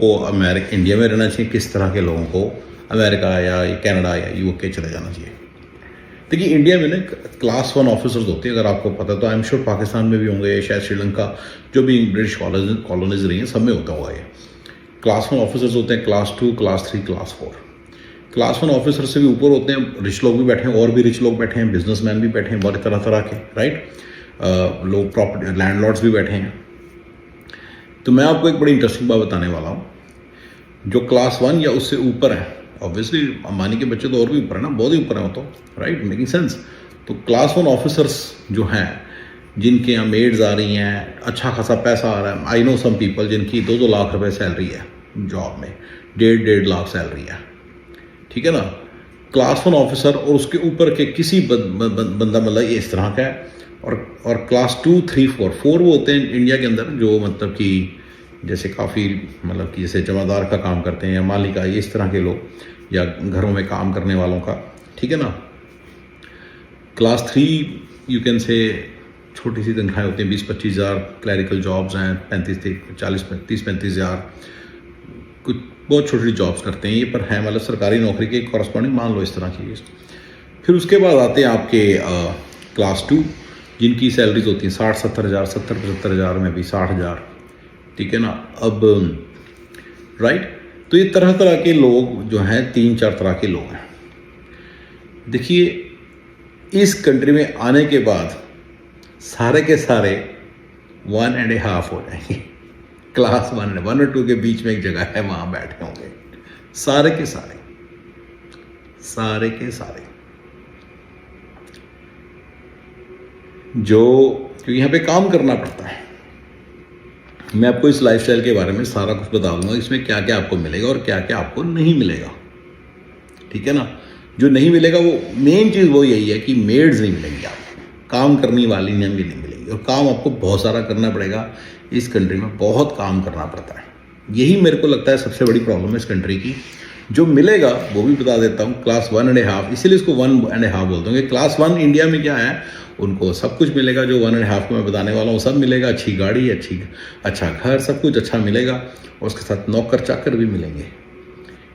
को America India में रहना चाहिए, किस तरह के लोगों को अमेरिका या कनाडा या यूके चले जाना चाहिए। देखिए इंडिया में ना क्लास 1 ऑफिसर्स होते हैं, अगर आपको पता तो आई एम श्योर पाकिस्तान में भी होंगे, शायद श्रीलंका, जो भी ब्रिटिश कॉलोनीज रही हैं सब में होता होगा ये। क्लास 1 ऑफिसर्स होते हैं, class 2, class 3, class 4। Class 1 officer से भी ऊपर होते हैं रिच लोग भी बैठे हैं, और भी रिच लोग बैठे हैं, बिजनेसमैन भी बैठे हैं, बहुत तरह तरह के, राइट, लोग प्रॉपर्टी लैंडलॉर्ड्स भी बैठे हैं। तो मैं आपको एक बड़ी इंटरेस्टिंग बात बताने वाला हूँ। जो क्लास 1 या उससे ऊपर है, ऑब्वियसली अंबानी के बच्चे तो और भी ऊपर है ना, बहुत ही ऊपर है वो तो, राइट, मेकिंग सेंस। तो क्लास 1 ऑफिसर्स जो हैं, जिनके यहाँ मेड्स आ रही हैं, अच्छा खासा पैसा आ रहा है, आई नो सम पीपल जिनकी 2-2 लाख रुपए सैलरी है जॉब में, 1.5 लाख सैलरी है, ठीक है ना। क्लास 1 ऑफिसर और उसके ऊपर के किसी बंदा मतलब ये इस तरह का है, और क्लास 2, 3, 4 वो होते हैं इंडिया के अंदर जो मतलब कि जैसे काफ़ी मतलब कि जैसे जमादार का काम करते हैं या माली का, ये इस तरह के लोग, या घरों में काम करने वालों का, ठीक है ना। क्लास 3 यू कैन से छोटी सी तनख्वाहें होती हैं, 20-25 हज़ार, क्लैरिकल जॉब्स हैं 30-35 हज़ार, कुछ बहुत छोटी जॉब्स करते हैं ये, पर है मतलब सरकारी नौकरी के कॉरस्पॉन्डिंग मान लो इस तरह की। फिर उसके बाद आते हैं आपके क्लास 2, जिनकी सैलरीज होती हैं 60-70 हज़ार, 70-75 हज़ार में भी 60 हज़ार, ठीक है ना। अब राइट, तो ये तरह तरह के लोग जो हैं, 3-4 तरह के लोग हैं। देखिए इस कंट्री में आने के बाद सारे के सारे 1.5 हो जाएंगे। क्लास 1 और 2 के बीच में एक जगह है, वहां बैठे होंगे सारे के सारे, सारे के सारे, जो क्योंकि यहाँ पे काम करना पड़ता है। मैं आपको इस लाइफस्टाइल के बारे में सारा कुछ बता दूंगा, इसमें क्या क्या आपको मिलेगा और क्या क्या आपको नहीं मिलेगा, ठीक है ना। जो नहीं मिलेगा वो मेन चीज़ वो यही है कि मेड्स नहीं मिलेंगी आपको, काम करने वाली भी नहीं मिलेंगी, और काम आपको बहुत सारा करना पड़ेगा। इस कंट्री में बहुत काम करना पड़ता है, यही मेरे को लगता है सबसे बड़ी प्रॉब्लम है इस कंट्री की। जो मिलेगा वो भी बता देता हूँ, क्लास 1.5, इसीलिए इसको 1.5 बोलते हैं। क्लास 1 इंडिया में क्या है, उनको सब कुछ मिलेगा, जो 1.5 को मैं बताने वाला हूँ सब मिलेगा, अच्छी गाड़ी, अच्छा घर, सब कुछ अच्छा मिलेगा, और उसके साथ नौकर चाकर भी मिलेंगे।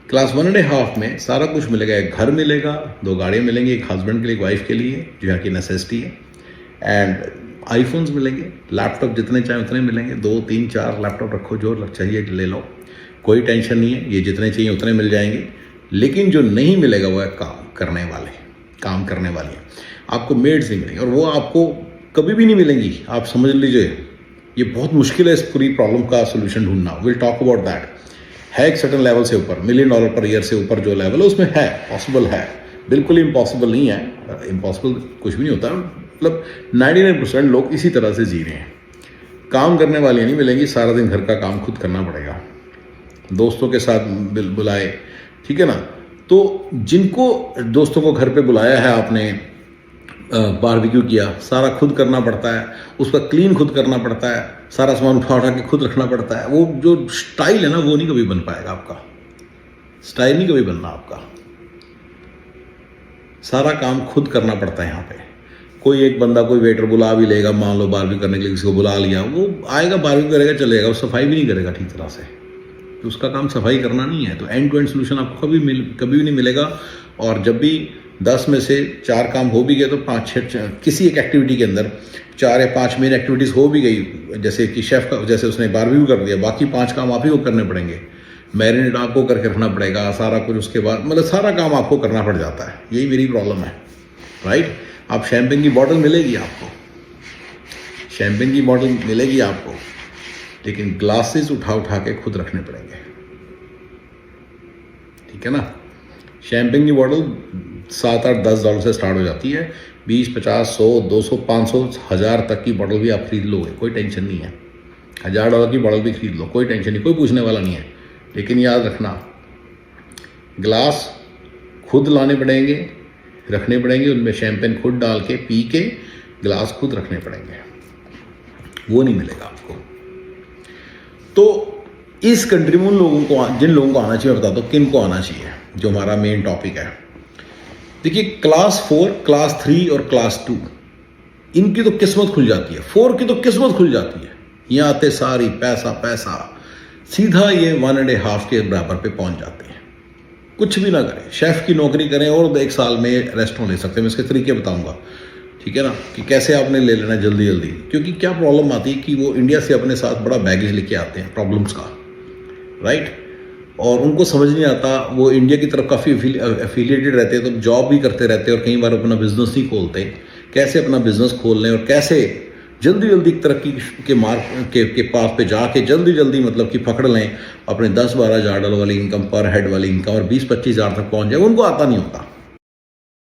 क्लास 1.5 में सारा कुछ मिलेगा, एक घर मिलेगा, 2 गाड़ियाँ मिलेंगी, एक हस्बैंड के लिए, एक वाइफ के लिए, जो यहाँ की नेसेसिटी है, एंड आईफोन्स मिलेंगे, लैपटॉप जितने चाहे उतने मिलेंगे, 2, 3, 4 लैपटॉप रखो, जो चाहिए ले लो, कोई टेंशन नहीं है, ये जितने चाहिए उतने मिल जाएंगे। लेकिन जो नहीं मिलेगा वो है काम करने वाले, आपको मेड्स नहीं मिलेंगे, और वो आपको कभी भी नहीं मिलेंगी, आप समझ लीजिए। ये बहुत मुश्किल है इस पूरी प्रॉब्लम का सोल्यूशन ढूंढना। Will talk about that. है एक सर्टन लेवल से ऊपर, $1 मिलियन पर ईयर से ऊपर जो लेवल है उसमें है, पॉसिबल है, बिल्कुल इम्पॉसिबल नहीं है। इम्पॉसिबल कुछ भी नहीं होता, मतलब 99% लोग इसी तरह से जी रहे हैं। काम करने वाली नहीं मिलेंगी, सारा दिन घर का काम खुद करना पड़ेगा, दोस्तों के साथ बुलाए, ठीक है ना। तो जिनको दोस्तों को घर पे बुलाया है आपने, बारबेक्यू किया, सारा खुद करना पड़ता है, उसका क्लीन खुद करना पड़ता है, सारा सामान उठा के खुद रखना पड़ता है। वो जो स्टाइल है ना, वो नहीं कभी बन पाएगा आपका, स्टाइल नहीं कभी बनना आपका। सारा काम खुद करना पड़ता है यहाँ पे। कोई एक बंदा, कोई वेटर बुला भी लेगा, मान लो बारबेक्यू करने के लिए किसी को बुला लिया, वो आएगा बारबेक्यू करेगा चलेगा, वो सफाई भी नहीं करेगा ठीक तरह से, तो उसका काम सफाई करना नहीं है। तो एंड टू एंड सोल्यूशन आपको कभी भी नहीं मिलेगा। और जब भी 10 में से 4 काम हो भी गए, तो 5-6 किसी एक एक्टिविटी के अंदर 4 या 5 मेन एक्टिविटीज़ हो भी गई, जैसे कि शेफ़ का, जैसे उसने बारबेक्यू कर दिया, बाकी 5 काम आप ही को करने पड़ेंगे, मैरिनेट आपको करके रखना पड़ेगा, सारा कुछ उसके बाद मतलब सारा काम आपको करना पड़ जाता है। यही मेरी प्रॉब्लम है, राइट। आप शैम्पेन की बॉटल मिलेगी आपको, शैम्पेन की बॉटल मिलेगी आपको, लेकिन ग्लासेस उठा के खुद रखने पड़ेंगे, ठीक है ना। शैम्पेन की बॉटल $7-8-10 से स्टार्ट हो जाती है, 20, 50, 100, 200, 500, 1000 तक की बॉटल भी आप खरीद लोगे, कोई टेंशन नहीं है। $1000 की बॉटल भी खरीद लो, कोई टेंशन नहीं, कोई पूछने वाला नहीं है। लेकिन याद रखना, ग्लास खुद लाने पड़ेंगे, रखने पड़ेंगे, उनमें शैम्पेन खुद डाल के पी के ग्लास खुद रखने पड़ेंगे, वो नहीं मिलेगा आपको। तो इस कंट्री में उन लोगों को, जिन लोगों को आना चाहिए, बता दो किन को आना चाहिए, जो हमारा मेन टॉपिक है। देखिए क्लास 4, क्लास 3 और क्लास 2, इनकी तो किस्मत खुल जाती है। 4 की तो किस्मत खुल जाती है, यहाँ आते सारी पैसा पैसा, सीधा ये 1.5 के बराबर पे पहुंच जाते हैं। कुछ भी ना करें, शेफ़ की नौकरी करें और 1 साल में रेस्टोरेंट ले सकते हैं। मैं इसके तरीके बताऊंगा, ठीक है ना, कि कैसे आपने ले लेना जल्दी जल्दी। क्योंकि क्या प्रॉब्लम आती है कि वो इंडिया से अपने साथ बड़ा बैगेज लेके आते हैं प्रॉब्लम्स का, राइट। और उनको समझ नहीं आता, वो इंडिया की तरफ काफ़ी एफिलिएटेड रहते हैं, तो जॉब भी करते रहते हैं और कई बार अपना बिजनेस नहीं खोलते। कैसे अपना बिजनेस खोल लें और कैसे जल्दी जल्दी तरक्की के मार्ग के पाथ पे जाके जल्दी जल्दी मतलब कि पकड़ लें अपने 10-12 हज़ार डॉलर वाली इनकम, पर हेड वाली इनकम, और 20-25 हज़ार तक पहुंच जाए, उनको आता नहीं होता।